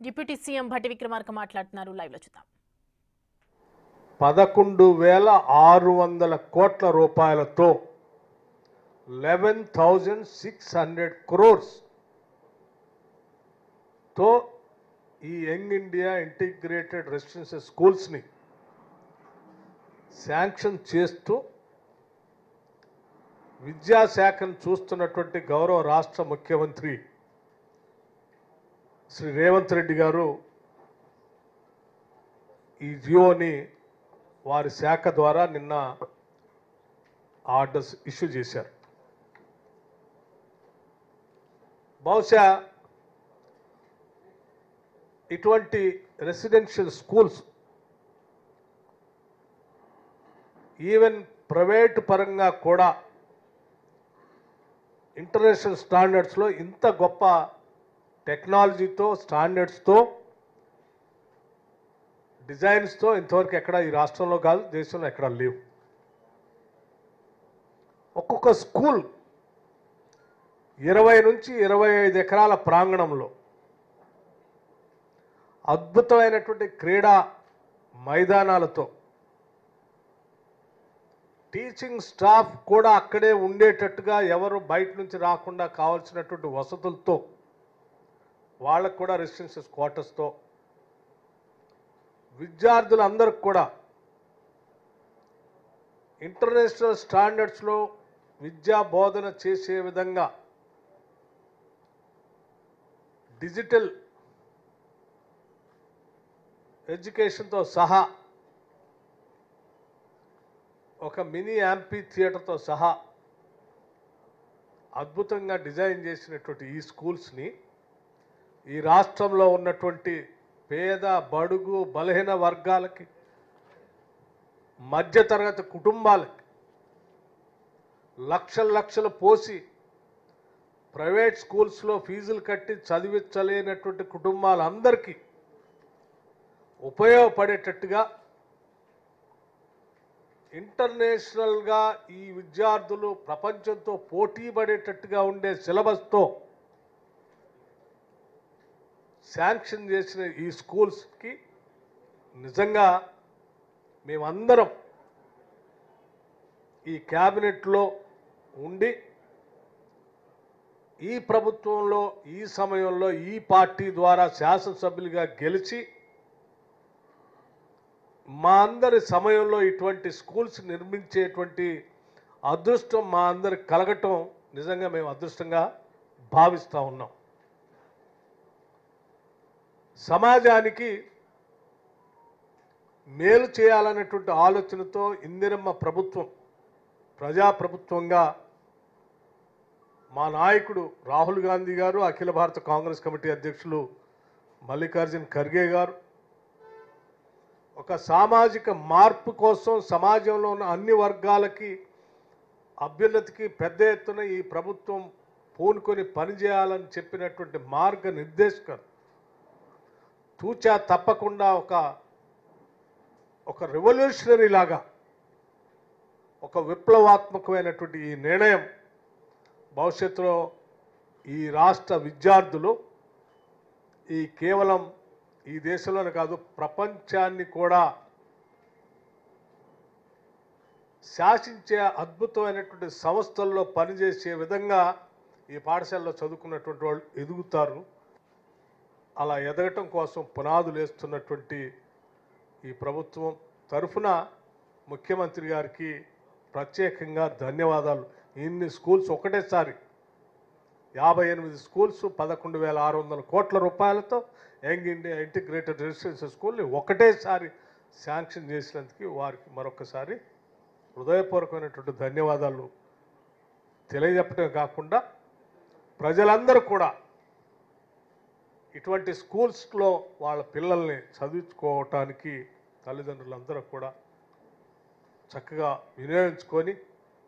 Deputy CM Bhatti Vikramarka మాట్లాడుతున్నారు. Live లో చూద్దాం. 11,600 కోట్ల రూపాయలతో 11,600 crores తో ఈ యంగ్ ఇండియా ఇంటిగ్రేటెడ్ రెసిడెన్షియల్ స్కూల్స్ని శాంక్షన్ చేస్తూ విద్యాశాఖను చూస్తున్నటువంటి గౌరవ రాష్ట్ర ముఖ్యమంత్రి శ్రీ రేవంత్ రెడ్డి గారు ఈ జియోని వారి శాఖ ద్వారా నిన్న ఆర్డర్స్ ఇష్యూ చేశారు. బహుశా ఇటువంటి రెసిడెన్షియల్ స్కూల్స్ ఈవెన్ ప్రైవేట్ పరంగా కూడా ఇంటర్నేషనల్ స్టాండర్డ్స్లో ఇంత గొప్ప టెక్నాలజీతో స్టాండర్డ్స్తో డిజైన్స్తో ఇంతవరకు ఎక్కడ ఈ రాష్ట్రంలో కాదు దేశంలో ఎక్కడ లేవు. ఒక్కొక్క స్కూల్ 20 నుంచి 25 ఎకరాల ప్రాంగణంలో అద్భుతమైనటువంటి క్రీడా మైదానాలతో టీచింగ్ స్టాఫ్ కూడా అక్కడే ఉండేటట్టుగా ఎవరు బయట నుంచి రాకుండా కావాల్సినటువంటి వసతులతో వాళ్ళకు కూడా రెసిడెన్షియల్ క్వార్టర్స్తో విద్యార్థులందరికి కూడా ఇంటర్నేషనల్ స్టాండర్డ్స్లో విద్యా బోధన చేసే విధంగా డిజిటల్ ఎడ్యుకేషన్తో సహా ఒక మినీ యాంపీ థియేటర్తో సహా అద్భుతంగా డిజైన్ చేసినటువంటి ఈ స్కూల్స్ని ఈ రాష్ట్రంలో ఉన్నటువంటి పేద బడుగు బలహీన వర్గాలకి మధ్యతరగతి కుటుంబాలకి లక్షలు పోసి ప్రైవేట్ స్కూల్స్లో ఫీజులు కట్టి చదివించలేనటువంటి కుటుంబాలందరికీ ఉపయోగపడేటట్టుగా ఇంటర్నేషనల్గా ఈ విద్యార్థులు ప్రపంచంతో పోటీ పడేటట్టుగా ఉండే సిలబస్తో శాంక్షన్ చేసిన ఈ స్కూల్స్కి నిజంగా మేమందరం ఈ క్యాబినెట్లో ఉండి ఈ ప్రభుత్వంలో ఈ సమయంలో ఈ పార్టీ ద్వారా శాసనసభ్యులుగా గెలిచి మా అందరి సమయంలో ఇటువంటి స్కూల్స్ నిర్మించేటువంటి అదృష్టం మా అందరికి కలగటం నిజంగా మేము అదృష్టంగా భావిస్తూ ఉన్నాం. సమాజానికి మేలు చేయాలనేటువంటి ఆలోచనతో ఇందిరమ్మ ప్రభుత్వం ప్రజాప్రభుత్వంగా మా నాయకుడు రాహుల్ గాంధీ గారు, అఖిల భారత కాంగ్రెస్ కమిటీ అధ్యక్షులు మల్లికార్జున్ ఖర్గే గారు ఒక సామాజిక మార్పు కోసం సమాజంలో ఉన్న అన్ని వర్గాలకి అభ్యున్నతికి పెద్ద ఎత్తున ఈ ప్రభుత్వం పూనుకొని పనిచేయాలని చెప్పినటువంటి మార్గనిర్దేశకం తూచా తప్పకుండా ఒక రెవల్యూషనరీ లాగా ఒక విప్లవాత్మకమైనటువంటి ఈ నిర్ణయం భవిష్యత్తులో ఈ రాష్ట్ర విద్యార్థులు ఈ కేవలం ఈ దేశంలోనే కాదు ప్రపంచాన్ని కూడా శాసించే అద్భుతమైనటువంటి సంస్థల్లో పనిచేసే విధంగా ఈ పాఠశాలలో చదువుకున్నటువంటి వాళ్ళు ఎదుగుతారు. అలా ఎదగటం కోసం పునాదులు వేస్తున్నటువంటి ఈ ప్రభుత్వం తరఫున ముఖ్యమంత్రి గారికి ప్రత్యేకంగా ధన్యవాదాలు. ఇన్ని స్కూల్స్ ఒకటేసారి 58 స్కూల్స్ 11,600 కోట్ల రూపాయలతో యంగ్ ఇండియా ఇంటిగ్రేటెడ్ రెసిడెన్షియల్ స్కూల్ని ఒకటేసారి శాంక్షన్ చేసినందుకు వారికి మరొకసారి హృదయపూర్వకమైనటువంటి ధన్యవాదాలు తెలియజెప్పడమే కాకుండా ప్రజలందరూ కూడా ఇటువంటి స్కూల్స్లో వాళ్ళ పిల్లల్ని చదువుకోవటానికి తల్లిదండ్రులందరూ కూడా చక్కగా వినియోగించుకొని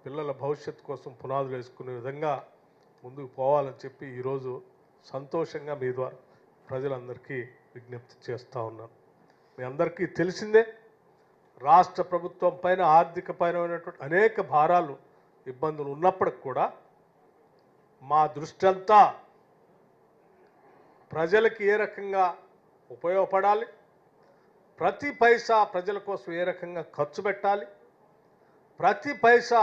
పిల్లల భవిష్యత్తు కోసం పునాదులు వేసుకునే విధంగా ముందుకు పోవాలని చెప్పి ఈరోజు సంతోషంగా మీ ద్వారా ప్రజలందరికీ విజ్ఞప్తి చేస్తూ ఉన్నాను. మీ అందరికీ తెలిసిందే రాష్ట్ర ప్రభుత్వం పైన ఆర్థిక పరమైనటువంటి అనేక భారాలు ఇబ్బందులు ఉన్నప్పటికి కూడా మా దృష్టి అంతా ప్రజలకు ఏ రకంగా ఉపయోగపడాలి, ప్రతి పైసా ప్రజల కోసం ఏ రకంగా ఖర్చు పెట్టాలి, ప్రతి పైసా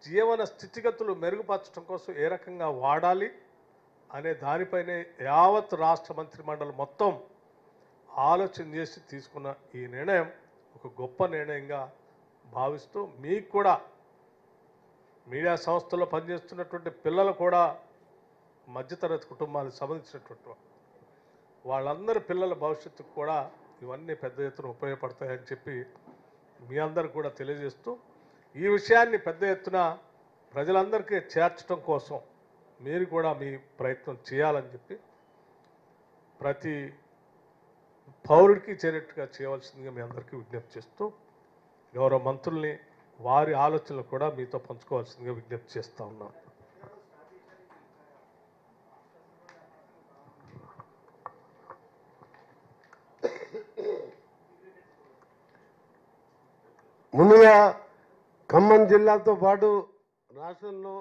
జీవన స్థితిగతులు మెరుగుపరచడం కోసం ఏ రకంగా వాడాలి అనే దానిపైనే యావత్ రాష్ట్ర మంత్రిమండలి మొత్తం ఆలోచన చేసి తీసుకున్న ఈ నిర్ణయం ఒక గొప్ప నిర్ణయంగా భావిస్తూ మీకు కూడా మీడియా సంస్థల్లో పనిచేస్తున్నటువంటి పిల్లలు కూడా మధ్యతరగతి కుటుంబాలకు సంబంధించినటువంటి వాళ్ళందరి పిల్లల భవిష్యత్తుకు కూడా ఇవన్నీ పెద్ద ఎత్తున ఉపయోగపడతాయని చెప్పి మీ అందరు కూడా తెలియజేస్తూ ఈ విషయాన్ని పెద్ద ఎత్తున ప్రజలందరికీ చేర్చడం కోసం మీరు కూడా మీ ప్రయత్నం చేయాలని చెప్పి ప్రతి పౌరుడికి చేరేట్టుగా చేయవలసిందిగా మీ అందరికీ విజ్ఞప్తి చేస్తూ గౌరవ మంత్రుల్ని వారి ఆలోచనలు కూడా మీతో పంచుకోవాల్సిందిగా విజ్ఞప్తి చేస్తూ ఉన్నాను. ముందుగా ఖమ్మం జిల్లాతో పాటు రాష్ట్రంలో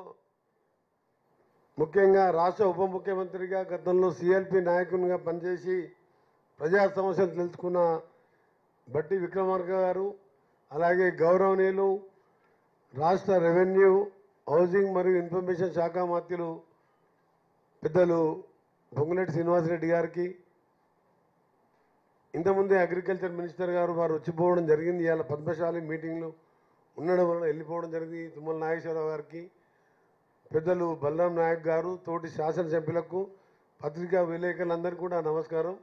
ముఖ్యంగా రాష్ట్ర ఉప ముఖ్యమంత్రిగా గతంలో సిఎల్పి నాయకునిగా పనిచేసి ప్రజా సమస్యలు తెలుసుకున్న బట్టి విక్రమార్క గారు, అలాగే గౌరవనీయులు రాష్ట్ర రెవెన్యూ, హౌసింగ్ మరియు ఇన్ఫర్మేషన్ శాఖ మంత్రులు పెద్దలు పొంగులేటి శ్రీనివాసరెడ్డి గారికి, ఇంతకుముందే అగ్రికల్చర్ మినిస్టర్ గారు వారు వచ్చిపోవడం జరిగింది. ఇవాళ పద్మశాలి మీటింగ్లు ఉండడం వలన వెళ్ళిపోవడం జరిగింది. తుమ్మల నాగేశ్వరరావు గారికి, పెద్దలు బలరాం నాయక్ గారు, తోటి శాసనసభ్యులకు, పత్రికా విలేకరులందరికీ కూడా నమస్కారం.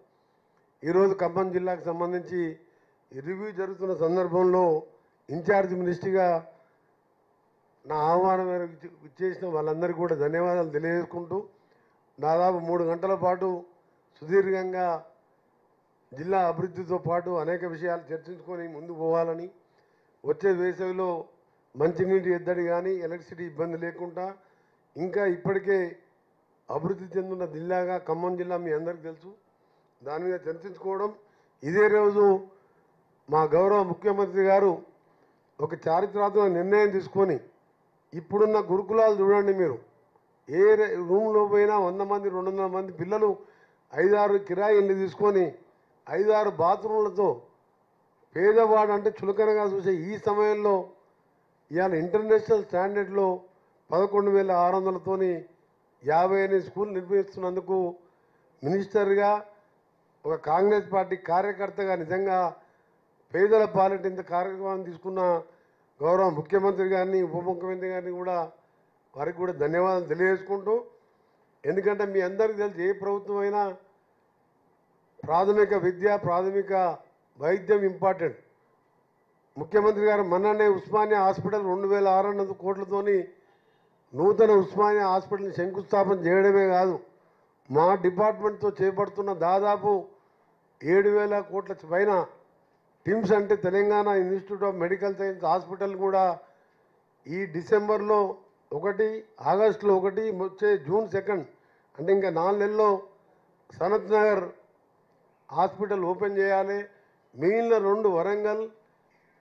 ఈరోజు ఖమ్మం జిల్లాకు సంబంధించి రివ్యూ జరుగుతున్న సందర్భంలో ఇన్ఛార్జ్ మినిస్టర్గా నా ఆహ్వానం మేరకు ఇచ్చేసిన వాళ్ళందరికీ కూడా ధన్యవాదాలు తెలియజేసుకుంటూ, దాదాపు 3 గంటల పాటు సుదీర్ఘంగా జిల్లా అభివృద్ధితో పాటు అనేక విషయాలు చర్చించుకొని ముందుకు పోవాలని, వచ్చే వేసవిలో మంచినీటి ఎద్దడి కానీ ఎలక్ట్రిసిటీ ఇబ్బంది లేకుండా ఇంకా ఇప్పటికే అభివృద్ధి చెందుతున్న జిల్లాగా ఖమ్మం జిల్లా మీ అందరికీ తెలుసు. దాని మీద చర్చించుకోవడం, ఇదే రోజు మా గౌరవ ముఖ్యమంత్రి గారు ఒక చారిత్రాత్మక నిర్ణయం తీసుకొని, ఇప్పుడున్న గురుకులాలు చూడండి మీరు, ఏ రూమ్లో పోయినా 100 మంది 200 మంది పిల్లలు 5-6 కిరాయి ఇళ్ళు తీసుకొని 5-6 బాత్రూమ్లతో పేదవాడు అంటే చులకనగా చూసే ఈ సమయంలో ఇవాళ ఇంటర్నేషనల్ స్టాండర్డ్లో 11,600తోని 58 స్కూల్ నిర్మిస్తున్నందుకు మినిస్టర్గా, ఒక కాంగ్రెస్ పార్టీ కార్యకర్తగా నిజంగా పేదల పాలిట ఇంత కార్యక్రమాన్ని తీసుకున్న గౌరవ ముఖ్యమంత్రి గారిని, ఉప ముఖ్యమంత్రి గారిని కూడా వారికి కూడా ధన్యవాదాలు తెలియజేసుకుంటూ, ఎందుకంటే మీ అందరికీ తెలిసి ఏ ప్రభుత్వం అయినా ప్రాథమిక విద్య, ప్రాథమిక వైద్యం ఇంపార్టెంట్. ముఖ్యమంత్రి గారు మొన్ననే ఉస్మానియా హాస్పిటల్ 2,600 కోట్లతోని నూతన ఉస్మానియా హాస్పిటల్ని శంకుస్థాపన చేయడమే కాదు, మా డిపార్ట్మెంట్తో చేపడుతున్న దాదాపు 7,000 కోట్ల పైన టిమ్స్ అంటే Telangana institute of medical science hospital కూడా ఈ డిసెంబర్లో 1, ఆగస్టులో 1, వచ్చే జూన్ 2 అంటే ఇంకా 4 నెలల్లో సనత్ నగర్ హాస్పిటల్ ఓపెన్ చేయాలి. మిగిలిన 2 వరంగల్,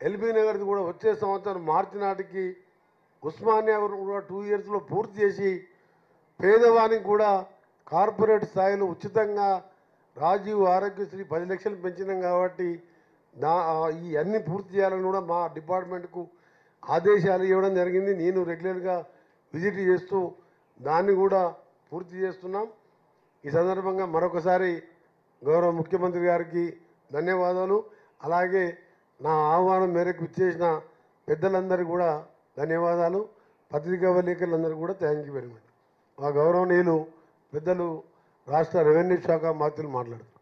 ఎల్బీ నగర్ది కూడా వచ్చే సంవత్సరం మార్చి నాటికి ఉస్మానియా కూడా 2 ఇయర్స్లో పూర్తి చేసి పేదవానికి కూడా కార్పొరేట్ స్థాయిలో ఉచితంగా రాజీవ్ ఆరోగ్యశ్రీ 10 లక్షలు పెంచినాం కాబట్టి ఈ అన్ని పూర్తి చేయాలని కూడా మా డిపార్ట్మెంట్కు ఆదేశాలు ఇవ్వడం జరిగింది. నేను రెగ్యులర్గా విజిట్ చేస్తూ దాన్ని కూడా పూర్తి చేస్తున్నాం. ఈ సందర్భంగా మరొకసారి గౌరవ ముఖ్యమంత్రి గారికి ధన్యవాదాలు, అలాగే నా ఆహ్వానం మేరకు ఇచ్చేసిన పెద్దలందరికీ కూడా ధన్యవాదాలు, పత్రికా విలేకరులందరికీ కూడా థ్యాంక్ యూ వెరీ మచ్. మా గౌరవనీయులు పెద్దలు రాష్ట్ర రెవెన్యూ శాఖ మంత్రులు మాట్లాడుతారు.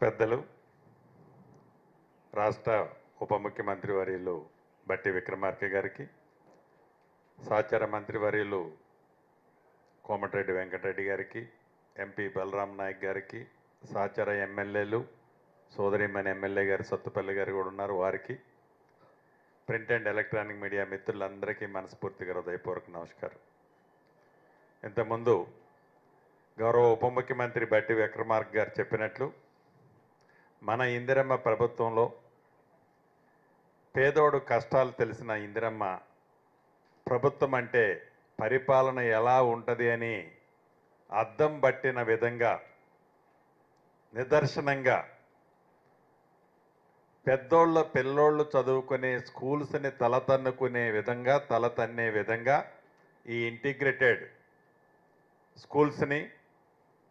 పెద్దలు రాష్ట్ర ఉప ముఖ్యమంత్రి వర్యులు బట్టి విక్రమార్క గారికి, సహచార మంత్రి వర్యులు కోమటిరెడ్డి వెంకటరెడ్డి గారికి, ఎంపీ బలరాం నాయక్ గారికి, సహచార ఎమ్మెల్యేలు సోదరిమణి ఎమ్మెల్యే గారు సత్తుపల్లి గారు కూడా ఉన్నారు, వారికి, ప్రింట్ అండ్ ఎలక్ట్రానిక్ మీడియా మిత్రులందరికీ మనస్ఫూర్తిగా హృదయపూర్వక నమస్కారం. ఇంతకుముందు గౌరవ ఉప ముఖ్యమంత్రి బట్టి విక్రమార్క గారు చెప్పినట్లు మన ఇందిరమ్మ ప్రభుత్వంలో పేదోడు కష్టాలు తెలిసిన ఇందిరమ్మ ప్రభుత్వం అంటే పరిపాలన ఎలా ఉంటుంది అని అద్దం పట్టిన విధంగా నిదర్శనంగా పెద్దోళ్ళ పిల్లోళ్ళు చదువుకునే స్కూల్స్ని తలతన్నే విధంగా ఈ ఇంటిగ్రేటెడ్ స్కూల్స్ని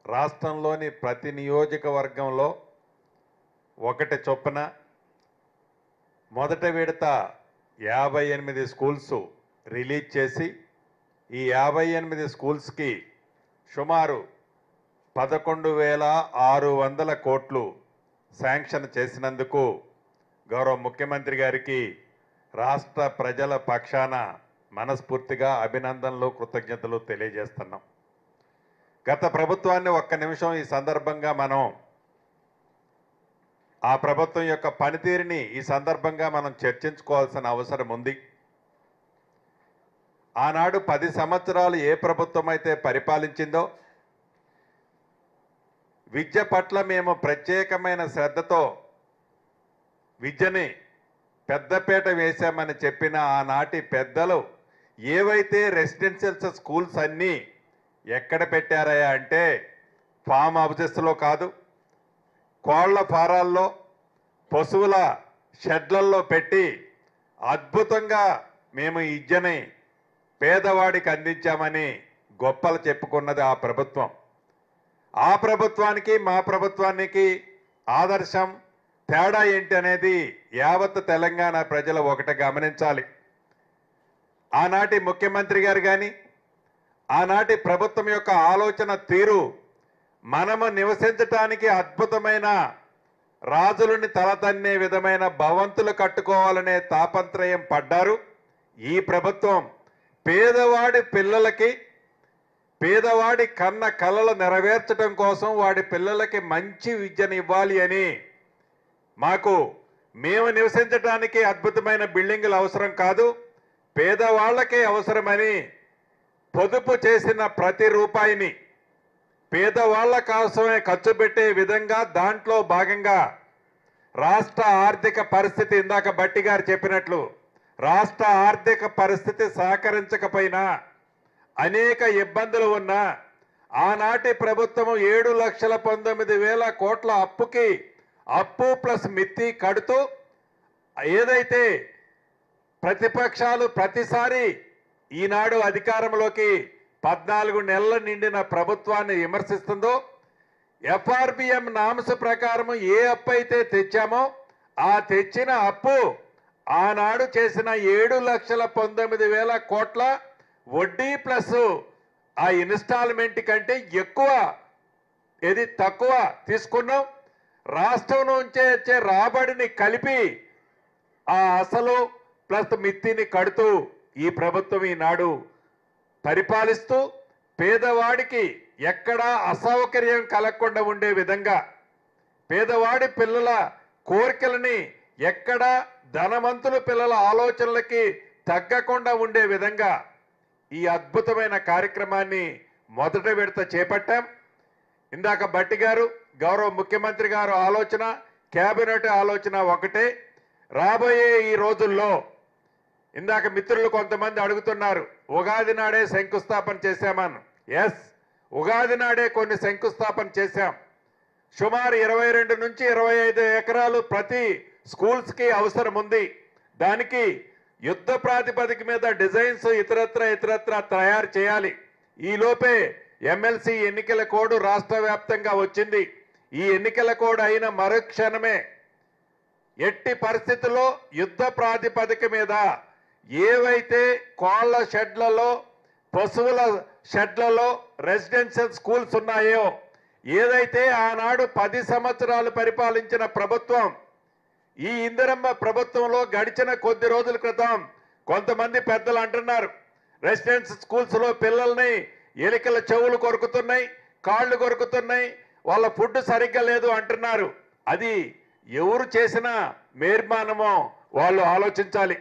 రాష్ట్రంలోని ప్రతి నియోజకవర్గంలో ఒకటి చొప్పున మొదటి విడత 58 స్కూల్స్ రిలీజ్ చేసి ఈ 58 స్కూల్స్కి సుమారు 11,600 కోట్లు శాంక్షన్ చేసినందుకు గౌరవ ముఖ్యమంత్రి గారికి రాష్ట్ర ప్రజల పక్షాన మనస్ఫూర్తిగా అభినందనలు కృతజ్ఞతలు తెలియజేస్తున్నాం. గత ప్రభుత్వాన్ని ఒక్క నిమిషం ఈ సందర్భంగా మనం ఆ ప్రభుత్వం యొక్క పనితీరుని ఈ సందర్భంగా మనం చర్చించుకోవాల్సిన అవసరం ఉంది. ఆనాడు 10 సంవత్సరాలు ఏ ప్రభుత్వం అయితే పరిపాలించిందో విద్య పట్ల మేము ప్రత్యేకమైన శ్రద్ధతో విద్యని పెద్దపీట వేశామని చెప్పిన ఆనాటి పెద్దలు ఏవైతే రెసిడెన్షియల్ స్కూల్స్ అన్నీ ఎక్కడ పెట్టారయ్యా అంటే ఫామ్ హౌసెస్లో కాదు, కోళ్ల ఫారాల్లో, పశువుల షెడ్లల్లో పెట్టి అద్భుతంగా మేము ఈ విద్యని పేదవాడికి అందించామని గొప్పలు చెప్పుకున్నది ఆ ప్రభుత్వం. ఆ ప్రభుత్వానికి మా ప్రభుత్వానికి ఆదర్శం తేడా ఏంటి అనేది యావత్ తెలంగాణ ప్రజలు ఒకటి గమనించాలి. ఆనాటి ముఖ్యమంత్రి గారు కానీ ఆనాటి ప్రభుత్వం యొక్క ఆలోచన తీరు మనము నివసించటానికి అద్భుతమైన రాజులని తలతన్నే విధమైన భవంతులు కట్టుకోవాలనే తాపత్రయం పడ్డారు. ఈ ప్రభుత్వం పేదవాడి పిల్లలకి పేదవాడి కన్న కలలు నెరవేర్చడం కోసం వాడి పిల్లలకి మంచి విద్యను ఇవ్వాలి అని మేము నివసించడానికి అద్భుతమైన బిల్డింగులు అవసరం కాదు, పేదవాళ్ళకే అవసరమని పొదుపు చేసిన ప్రతి రూపాయిని పేదవాళ్ల కోసమే ఖర్చు పెట్టే విధంగా దాంట్లో భాగంగా రాష్ట్ర ఆర్థిక పరిస్థితి ఇందాక భట్టి గారు చెప్పినట్లు రాష్ట్ర ఆర్థిక పరిస్థితి సహకరించకపోయినా అనేక ఇబ్బందులు ఉన్నా ఆనాటి ప్రభుత్వం 7,19,000 కోట్ల అప్పు ప్లస్ మిత్తి కడుతూ ఏదైతే ప్రతిపక్షాలు ప్రతిసారి ఈనాడు అధికారంలోకి 14 నెలలు నిండిన ప్రభుత్వాన్ని విమర్శిస్తుందో ఎఫ్ఆర్బిఎం నామ్స్ ప్రకారం ఏ అప్పు అయితే తెచ్చామో ఆ తెచ్చిన అప్పు ఆనాడు చేసిన 7,19,000 కోట్ల వడ్డీ ప్లస్ ఆ ఇన్స్టాల్మెంట్ కంటే ఎక్కువ తక్కువ తీసుకున్నాం. రాష్ట్రం నుంచే వచ్చే రాబడిని కలిపి ఆ అసలు ప్లస్ మిత్తిని కడుతూ ఈ ప్రభుత్వం ఈనాడు పరిపాలిస్తూ పేదవాడికి ఎక్కడా అసౌకర్యం కలగకుండా ఉండే విధంగా పేదవాడి పిల్లల కోరికలని ఎక్కడా ధనవంతుల పిల్లల ఆలోచనలకి తగ్గకుండా ఉండే విధంగా ఈ అద్భుతమైన కార్యక్రమాన్ని మొదట విడత చేపట్టాం. ఇందాక భట్టి గారు గౌరవ ముఖ్యమంత్రి గారు ఆలోచన కేబినెట్ ఆలోచన ఒకటే. రాబోయే ఈ రోజుల్లో ఇందాక మిత్రులు కొంతమంది అడుగుతున్నారు ఉగాది నాడే శంకుస్థాపన చేశామని. ఎస్, ఉగాది నాడే కొన్ని శంకుస్థాపన చేశాం. సుమారు 22 నుంచి 25 ఎకరాలు ప్రతి స్కూల్స్కి అవసరం ఉంది. దానికి యుద్ధ ప్రాతిపదిక మీద డిజైన్స్ ఇతరత్ర తయారు చేయాలి. ఈలోపే ఎమ్మెల్సీ ఎన్నికల కోడ్ రాష్ట్ర వ్యాప్తంగా వచ్చింది. ఈ ఎన్నికల కోడ్ అయిన మరుక్షణమే ఎట్టి పరిస్థితుల్లో యుద్ధ ప్రాతిపదిక మీద ఏవైతే కోళ్ల షెడ్లలో పశువుల షెడ్లలో రెసిడెన్షియల్ స్కూల్స్ ఉన్నాయో ఏదైతే ఆనాడు 10 సంవత్సరాలు పరిపాలించిన ప్రభుత్వం ఈ ఇందిరమ్మ ప్రభుత్వంలో గడిచిన కొద్ది రోజుల క్రితం కొంతమంది పెద్దలు అంటున్నారు రెసిడెన్షియల్ స్కూల్స్లో పిల్లల్ని ఎలికల చెవులు కొరుకుతున్నాయి, కాళ్ళు కొరుకుతున్నాయి, వాళ్ళ ఫుడ్ సరిగ్గా లేదు అంటున్నారు. అది ఎవరు చేసిన మేర్మానమో వాళ్ళు ఆలోచించాలి.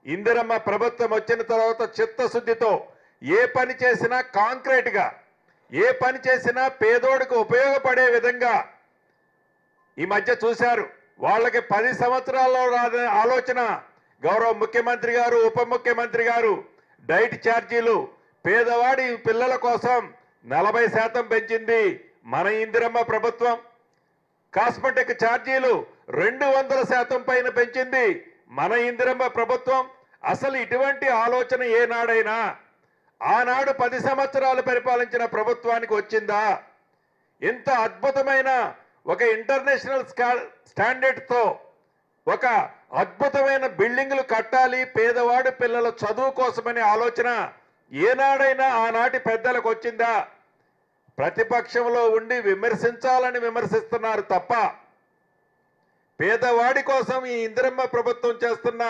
ఇందిరమ్మ ప్రభుత్వం వచ్చిన తర్వాత చిత్తశుద్ధితో ఏ పని చేసినా కాంక్రీట్గా ఏ పని చేసినా పేదోడికి ఉపయోగపడే విధంగా ఈ మధ్య చూశారు. వాళ్ళకి 10 సంవత్సరాల్లో రాని ఆలోచన గౌరవ ముఖ్యమంత్రి గారు ఉప ముఖ్యమంత్రి గారు డైట్ ఛార్జీలు పేదవాడి పిల్లల కోసం 40% పెంచింది మన ఇందిరమ్మ ప్రభుత్వం. కాస్మెటిక్ ఛార్జీలు 200% పైన పెంచింది మన ఇందిరమ్మ ప్రభుత్వం. అసలు ఇటువంటి ఆలోచన ఏనాడైనా ఆనాడు 10 సంవత్సరాలు పరిపాలించిన ప్రభుత్వానికి వచ్చిందా? ఇంత అద్భుతమైన ఒక ఇంటర్నేషనల్ స్టాండర్డ్తో ఒక అద్భుతమైన బిల్డింగులు కట్టాలి పేదవాడి పిల్లల చదువు కోసమనే ఆలోచన ఏనాడైనా ఆనాటి పెద్దలకు వచ్చిందా? ప్రతిపక్షంలో ఉండి విమర్శించాలని విమర్శిస్తున్నారు తప్ప పేదవాడి కోసం ఈ ఇందిరమ్మ ప్రభుత్వం చేస్తున్న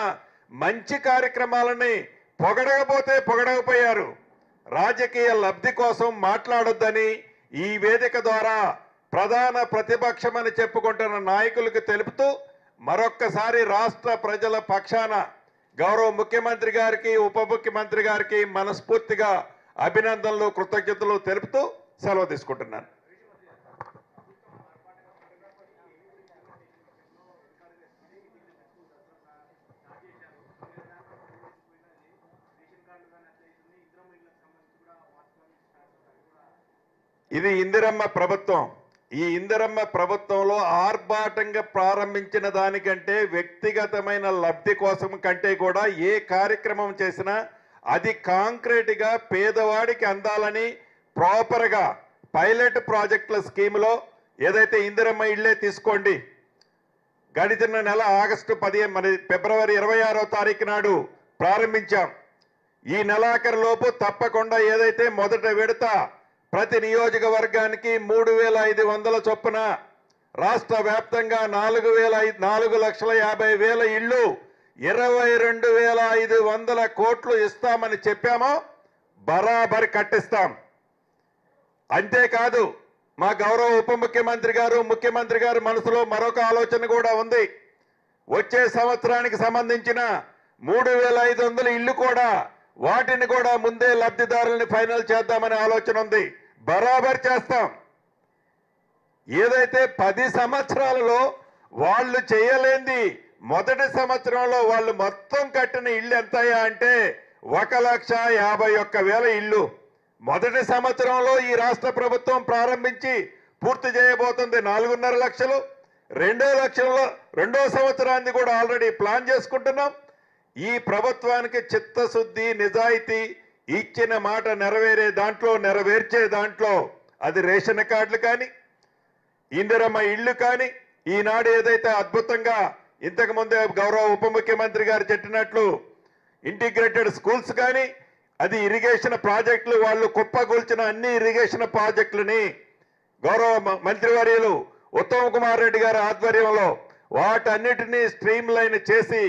మంచి కార్యక్రమాలని పొగడకపోతే పొగడకపోయారు. రాజకీయ లబ్ధి కోసం మాట్లాడొద్దని ఈ వేదిక ద్వారా ప్రధాన ప్రతిపక్షమని చెప్పుకుంటున్న నాయకులకు తెలుపుతూ మరొక్కసారి రాష్ట్ర ప్రజల పక్షాన గౌరవ ముఖ్యమంత్రి గారికి ఉప ముఖ్యమంత్రి గారికి మనస్ఫూర్తిగా అభినందనలు కృతజ్ఞతలు తెలుపుతూ సెలవు తీసుకుంటున్నాను. ఇది ఇందిరమ్మ ప్రభుత్వం. ఈ ఇందిరమ్మ ప్రభుత్వంలో ఆర్భాటంగా ప్రారంభించిన దానికంటే వ్యక్తిగతమైన లబ్ధి కోసం కంటే కూడా ఏ కార్యక్రమం చేసినా అది కాంక్రీట్గా పేదవాడికి అందాలని ప్రాపర్గా పైలట్ ప్రాజెక్టుల స్కీమ్లో ఏదైతే ఇందిరమ్మ ఇళ్లే తీసుకోండి, గడిచిన నెల ఫిబ్రవరి 26వ తారీఖు నాడు ప్రారంభించాం. ఈ నెలాఖరులోపు తప్పకుండా ఏదైతే మొదట విడత ప్రతి నియోజకవర్గానికి 3,500 చొప్పున రాష్ట్ర వ్యాప్తంగా 4,50,000 ఇళ్ళు 22,500 కోట్లు ఇస్తామని చెప్పామో బరాబరి కట్టిస్తాం. అంతేకాదు మా గౌరవ ఉప ముఖ్యమంత్రి గారు ముఖ్యమంత్రి గారి మనసులో మరొక ఆలోచన కూడా ఉంది. వచ్చే సంవత్సరానికి సంబంధించిన 3,500 ఇళ్ళు కూడా వాటిని కూడా ముందే లబ్ధిదారుల్ని ఫైనల్ చేద్దామనే ఆలోచన ఉంది. బరాబర్ చేస్తాం. ఏదైతే 10 సంవత్సరాలలో వాళ్ళు చేయలేంది మొదటి సంవత్సరంలో వాళ్ళు మొత్తం కట్టిన ఇళ్ళు ఎంతయ్యా అంటే 1,51,000 ఇళ్ళు మొదటి సంవత్సరంలో ఈ రాష్ట్ర ప్రభుత్వం ప్రారంభించి పూర్తి చేయబోతుంది 4.5 లక్షలు. రెండో సంవత్సరాన్ని కూడా ఆల్రెడీ ప్లాన్ చేసుకుంటున్నాం. ఈ ప్రభుత్వానికి చిత్తశుద్ధి నిజాయితీ ఇచ్చిన మాట నెరవేర్చే దాంట్లో అది రేషన్ కార్డులు కానీ ఇందిరమ్మ ఇళ్ళు కానీ ఈనాడు ఏదైతే అద్భుతంగా ఇంతకుముందే గౌరవ ఉప ముఖ్యమంత్రి గారు చెప్పినట్లు ఇంటిగ్రేటెడ్ స్కూల్స్ కానీ అది ఇరిగేషన్ ప్రాజెక్టులు వాళ్ళు కుప్పగూల్చిన అన్ని ఇరిగేషన్ ప్రాజెక్టులని గౌరవ మంత్రివర్యులు ఉత్తమ్ కుమార్ రెడ్డి గారి ఆధ్వర్యంలో వాటన్నిటినీ స్ట్రీమ్ లైన్ చేసి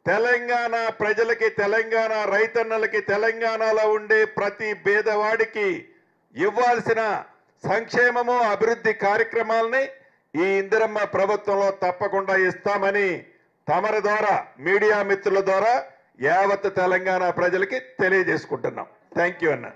తెలంగాణ ప్రజలకి తెలంగాణ రైతన్నలకి తెలంగాణలో ఉండే ప్రతి పేదవాడికి ఇవ్వాల్సిన సంక్షేమము అభివృద్ధి కార్యక్రమాలని ఈ ఇందిరమ్మ ప్రభుత్వంలో తప్పకుండా ఇస్తామని తమరి ద్వారా మీడియా మిత్రుల ద్వారా యావత్ తెలంగాణ ప్రజలకి తెలియజేసుకుంటున్నాం. థ్యాంక్ యూ అన్న.